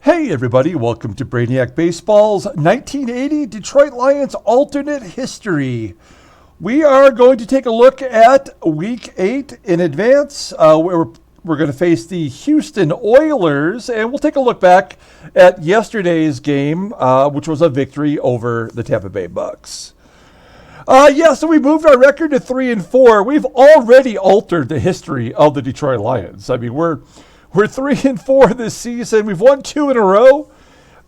Hey everybody, welcome to Brainiac Baseball's 1980 Detroit Lions alternate history. We are going to take a look at Week 8 in advance. We're going to face the Houston Oilers, and we'll take a look back at yesterday's game, which was a victory over the Tampa Bay Bucks. So we moved our record to 3-4. We've already altered the history of the Detroit Lions. I mean, we're 3-4 this season. We've won 2 in a row.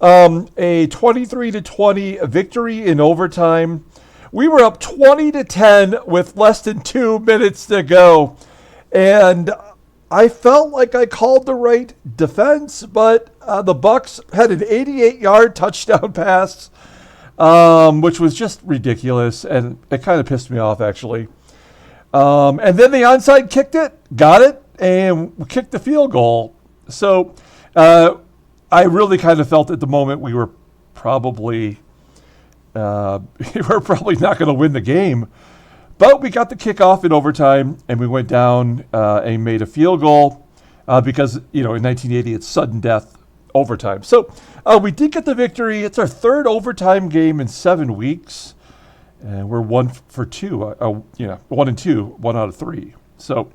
A 23-20 victory in overtime. We were up 20-10 with less than 2 minutes to go. And I felt like I called the right defense, but the Bucks had an 88-yard touchdown pass, which was just ridiculous, and it kind of pissed me off, actually. And then the onside kicked it, got it, and we kicked the field goal. So I really kind of felt at the moment we were probably not going to win the game. But we got the kickoff in overtime, and we went down and made a field goal because, in 1980, it's sudden death overtime. So we did get the victory. It's our third overtime game in 7 weeks, and we're 1 for 2. 1 and 2, 1 out of 3. So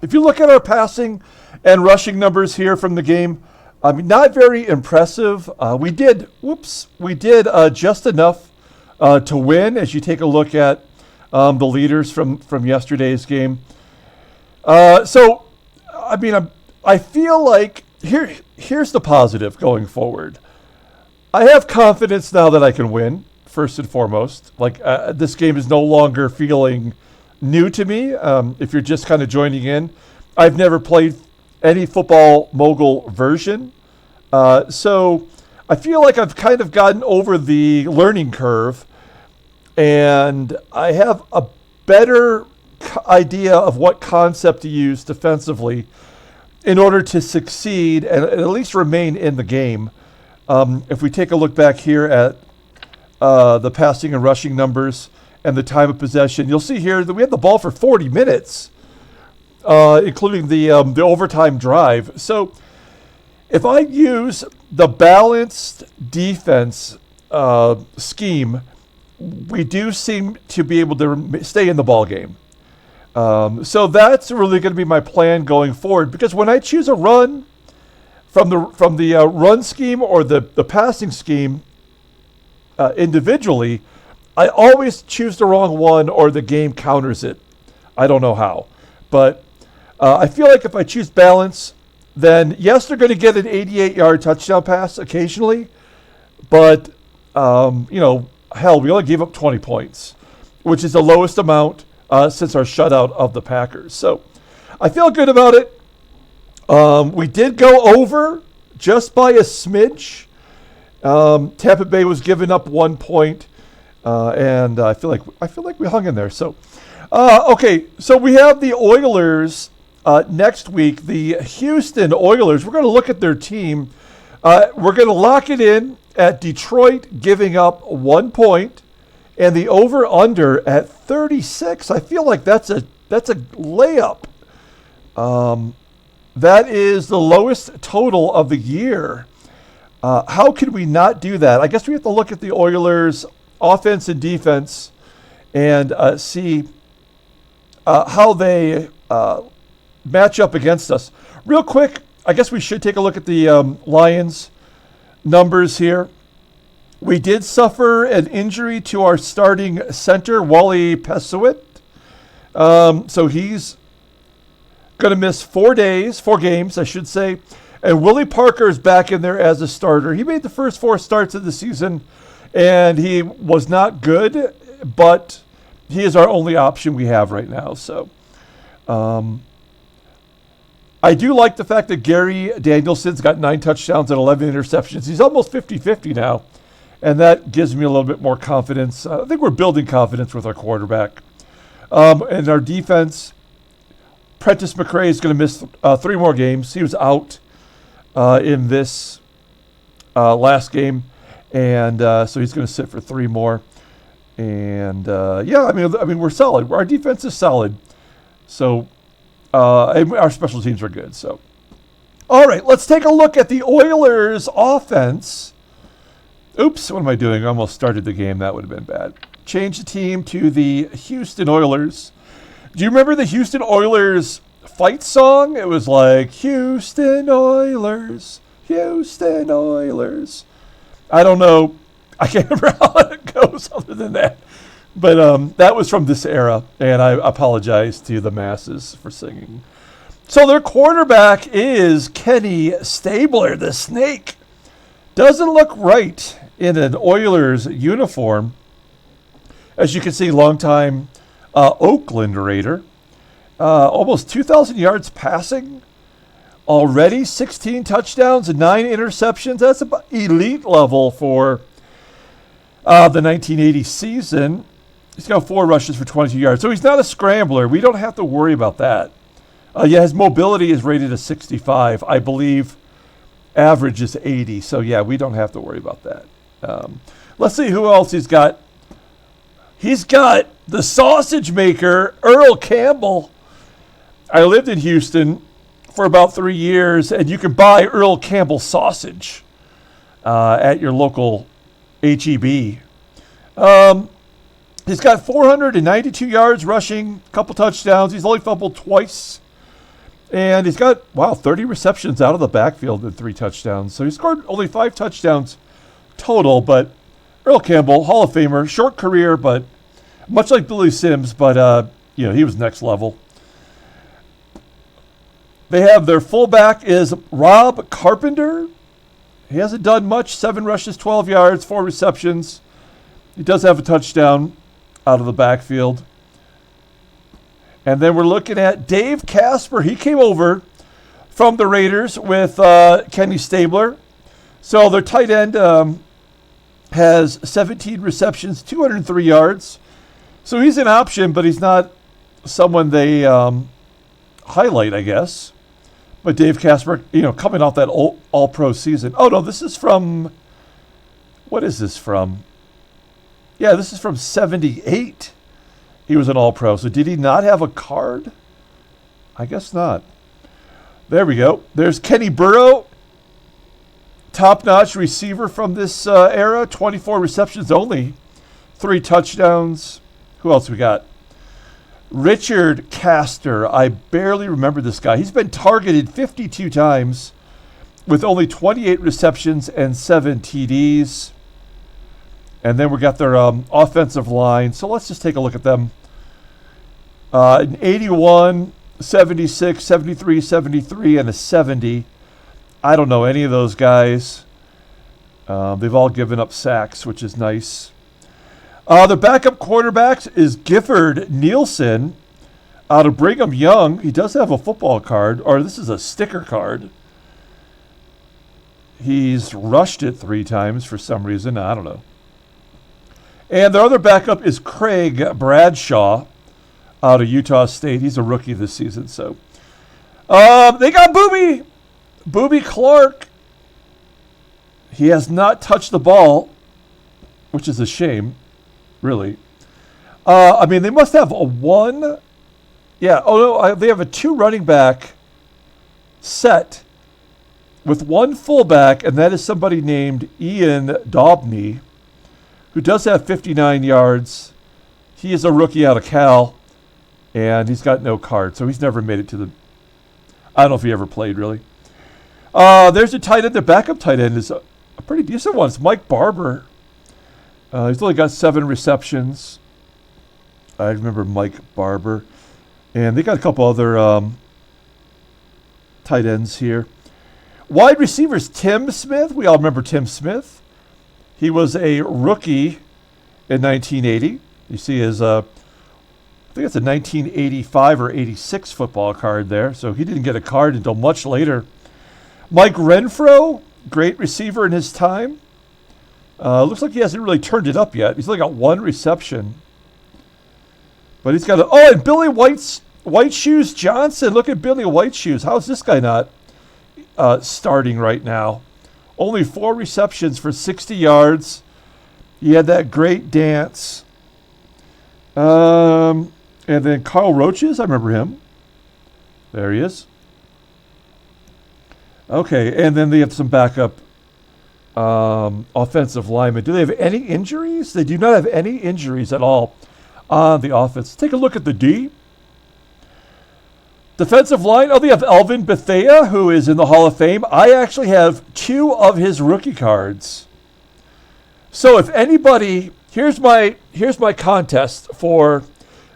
if you look at our passing and rushing numbers here from the game, I mean, not very impressive. We did just enough to win. As you take a look at the leaders from yesterday's game. I feel like here's the positive going forward. I have confidence now that I can win, first and foremost. This game is no longer feeling new to me. If you're just kind of joining in, I've never played any football mogul version. So I feel like I've kind of gotten over the learning curve, and I have a better idea of what concept to use defensively in order to succeed and at least remain in the game. If we take a look back here at the passing and rushing numbers and the time of possession, you'll see here that we had the ball for 40 minutes, including the overtime drive. So if I use the balanced defense scheme, we do seem to be able to stay in the ball game. So that's really going to be my plan going forward, because when I choose a run from the run scheme or the passing scheme individually, I always choose the wrong one or the game counters it. I don't know how. But I feel like if I choose balance, then yes, they're going to get an 88-yard touchdown pass occasionally. But, hell, we only gave up 20 points, which is the lowest amount since our shutout of the Packers. So I feel good about it. We did go over just by a smidge. Tampa Bay was giving up 1 point. And I feel like we hung in there. So, okay. So we have the Oilers next week. The Houston Oilers. We're going to look at their team. We're going to lock it in at Detroit giving up 1 point, and the over/under at 36. I feel like that's a layup. That is the lowest total of the year. How could we not do that? I guess we have to look at the Oilers' offense and defense and see how they match up against us. Real quick, I guess we should take a look at the Lions numbers here. We did suffer an injury to our starting center, Wally Pesuit. So he's going to miss 4 games, I should say. And Willie Parker is back in there as a starter. He made the first 4 starts of the season, and he was not good, but he is our only option we have right now. So I do like the fact that Gary Danielson's got 9 touchdowns and 11 interceptions. He's almost 50-50 now, and that gives me a little bit more confidence. I think we're building confidence with our quarterback. And our defense, Prentice McRae is going to miss 3 more games. He was out in this last game, and so he's going to sit for 3 more. And we're solid. Our defense is solid. So and our special teams are good. So All right, let's take a look at the Oilers offense. Oops, what am I doing? I almost started the game. That would have been bad. Change the team to the Houston Oilers. Do you remember the Houston Oilers fight song? It was like, Houston Oilers, Houston Oilers. I don't know. I can't remember how it goes other than that. But that was from this era, and I apologize to the masses for singing. So their quarterback is Kenny Stabler, the Snake. Doesn't look right in an Oilers uniform. As you can see, longtime Oakland Raider. Almost 2,000 yards passing already, 16 touchdowns and 9 interceptions. That's about elite level for the 1980 season. He's got 4 rushes for 22 yards. So he's not a scrambler. We don't have to worry about that. Yeah, his mobility is rated as 65. I believe average is 80. So, yeah, we don't have to worry about that. Let's see who else he's got. He's got the sausage maker, Earl Campbell. I lived in Houston for about 3 years, and you can buy Earl Campbell sausage at your local H-E-B. He's got 492 yards rushing, a couple touchdowns. He's only fumbled twice. And he's got, 30 receptions out of the backfield and 3 touchdowns. So he scored only 5 touchdowns total. But Earl Campbell, Hall of Famer, short career, but much like Billy Sims, but he was next level. They have their fullback is Rob Carpenter. He hasn't done much. 7 rushes, 12 yards, 4 receptions. He does have a touchdown out of the backfield. And then we're looking at Dave Casper. He came over from the Raiders with Kenny Stabler. So their tight end has 17 receptions, 203 yards. So he's an option, but he's not someone they highlight, I guess. But Dave Casper, coming off that all-pro season. Oh, no, this is from, what is this from? Yeah, this is from 78. He was an all-pro. So did he not have a card? I guess not. There we go. There's Kenny Burrow, top-notch receiver from this era. 24 receptions only, 3 touchdowns. Who else we got? Richard Castor. I barely remember this guy. He's been targeted 52 times with only 28 receptions and 7 TDs. And then we got their offensive line. So let's just take a look at them. An 81, 76, 73, 73, and a 70. I don't know any of those guys. They've all given up sacks, which is nice. The backup quarterback is Gifford Nielsen out of Brigham Young. He does have a football card, or this is a sticker card. He's rushed it 3 times for some reason. I don't know. And their other backup is Craig Bradshaw out of Utah State. He's a rookie this season. So they got Booby Clark. He has not touched the ball, which is a shame, really. They must have a 1. Yeah, they have a 2 running back set with 1 fullback, and that is somebody named Ian Daubney, who does have 59 yards. He is a rookie out of Cal, and he's got no card, so he's never made it to the... I don't know if he ever played, really. There's a tight end. The backup tight end is a pretty decent one. It's Mike Barber. He's only got 7 receptions. I remember Mike Barber. And they got a couple other tight ends here. Wide receivers, Tim Smith. We all remember Tim Smith. He was a rookie in 1980. You see his, I think it's a 1985 or 86 football card there. So he didn't get a card until much later. Mike Renfrow, great receiver in his time. Looks like he hasn't really turned it up yet. He's only got 1 reception. But he's got and Billy White Shoes Johnson. Look at Billy White Shoes. How is this guy not starting right now? Only 4 receptions for 60 yards. He had that great dance. And then Carl Roaches, I remember him. There he is. Okay, and then they have some backup offensive linemen. Do they have any injuries? They do not have any injuries at all on the offense. Take a look at the D. Defensive line. Oh, they have Elvin Bethea, who is in the Hall of Fame. I actually have 2 of his rookie cards. So if anybody, here's my contest for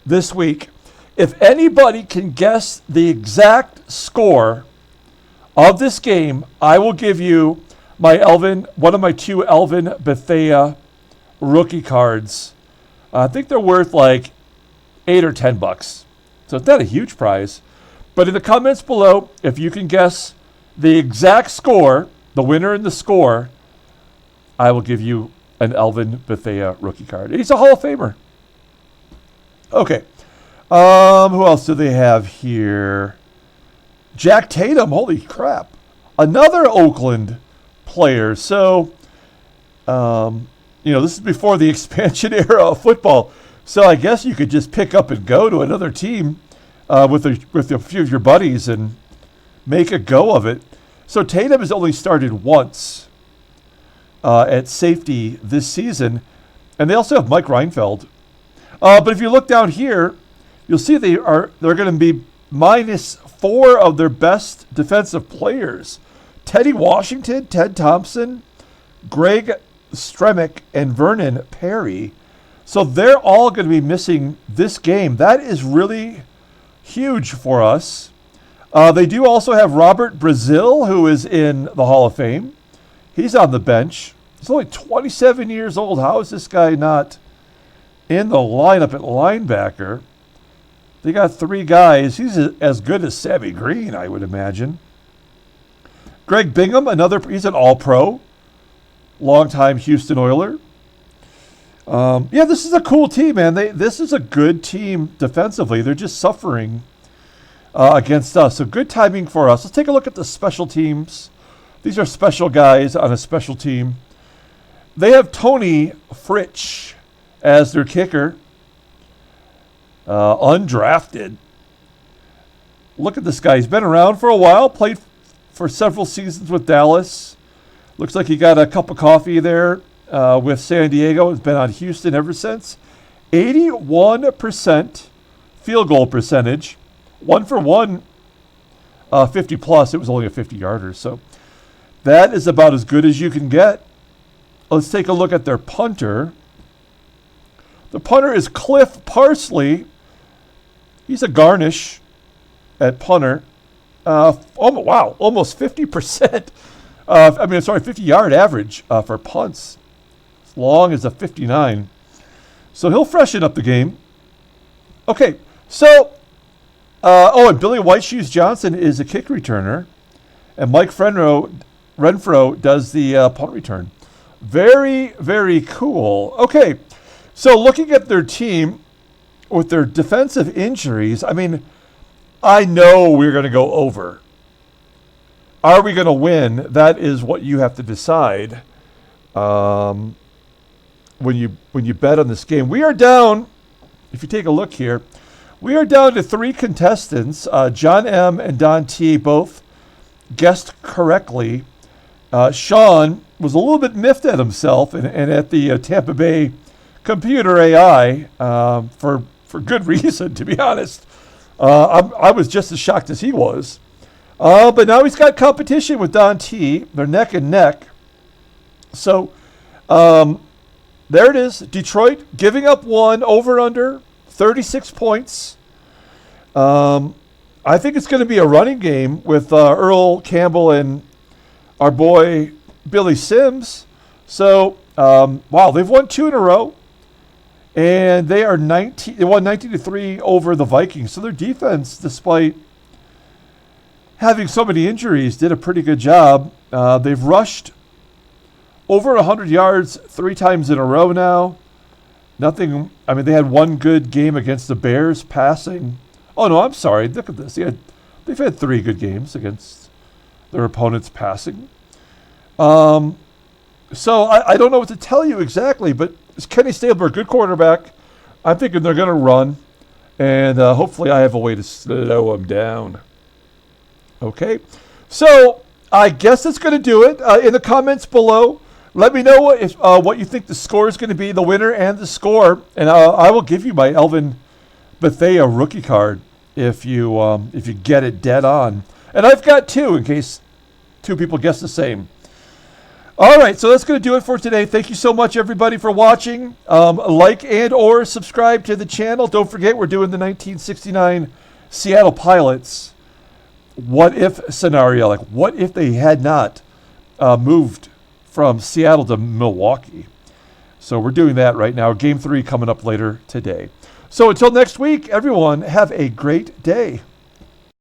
this week. If anybody can guess the exact score of this game, I will give you one of my 2 Elvin Bethea rookie cards. I think they're worth like $8 or $10. So it's not a huge prize. But in the comments below, if you can guess the exact score, the winner and the score, I will give you an Elvin Bethea rookie card. He's a Hall of Famer. Okay. Who else do they have here? Jack Tatum. Holy crap. Another Oakland player. So, this is before the expansion era of football. So I guess you could just pick up and go to another team with a few of your buddies and make a go of it. So Tatum has only started once at safety this season, and they also have Mike Reinfeld. But if you look down here, you'll see they're going to be minus 4 of their best defensive players: Teddy Washington, Ted Thompson, Greg Stremick, and Vernon Perry. So they're all going to be missing this game. That is really huge for us. They do also have Robert Brazil, who is in the Hall of Fame. He's on the bench. He's only 27 years old. How is this guy not in the lineup at linebacker? They got 3 guys. He's as good as Sammy Green, I would imagine. Greg Bingham, he's an All-Pro, longtime Houston Oiler. This is a cool team, man. This is a good team defensively. They're just suffering against us. So good timing for us. Let's take a look at the special teams. These are special guys on a special team. They have Tony Fritch as their kicker. Undrafted. Look at this guy. He's been around for a while. Played for several seasons with Dallas. Looks like he got a cup of coffee there with San Diego. Has been on Houston ever since. 81% field goal percentage. 1 for 1, 50 plus. It was only a 50-yarder. So that is about as good as you can get. Let's take a look at their punter. The punter is Cliff Parsley. He's a garnish at punter. Almost 50%. 50-yard average for punts. As long as a 59. So he'll freshen up the game. Okay, so, and Billy Whiteshoes Johnson is a kick returner. And Mike Renfrow does the punt return. Very, very cool. Okay, so looking at their team with their defensive injuries, I know we're going to go over. Are we going to win? That is what you have to decide when you bet on this game. We are down, if you take a look here, we are down to 3 contestants. John M. and Don T. both guessed correctly. Sean was a little bit miffed at himself and at the Tampa Bay computer AI for good reason, to be honest. I was just as shocked as he was. But now he's got competition with Don T. They're neck and neck. So there it is. Detroit giving up 1 over-under, 36 points. I think it's going to be a running game with Earl Campbell and our boy Billy Sims. So, they've won 2 in a row. And they won 19-3 over the Vikings. So their defense, despite having so many injuries, did a pretty good job. They've rushed over 100 yards 3 times in a row now. Nothing. They had 1 good game against the Bears passing. Oh no, I'm sorry. Look at this. They've had 3 good games against their opponents passing. So I don't know what to tell you exactly, but it's Kenny Stabler, good quarterback. I'm thinking they're going to run, and hopefully I have a way to slow them down. Okay, so I guess that's going to do it. In the comments below, let me know what you think the score is going to be, the winner and the score, and I will give you my Elvin Bethea rookie card if you get it dead on. And I've got two in case two people guess the same. All right, so that's going to do it for today. Thank you so much, everybody, for watching. Like and or subscribe to the channel. Don't forget, we're doing the 1969 Seattle Pilots what if scenario. Like, what if they had not moved from Seattle to Milwaukee? So we're doing that right now. Game 3 coming up later today. So until next week, everyone, have a great day.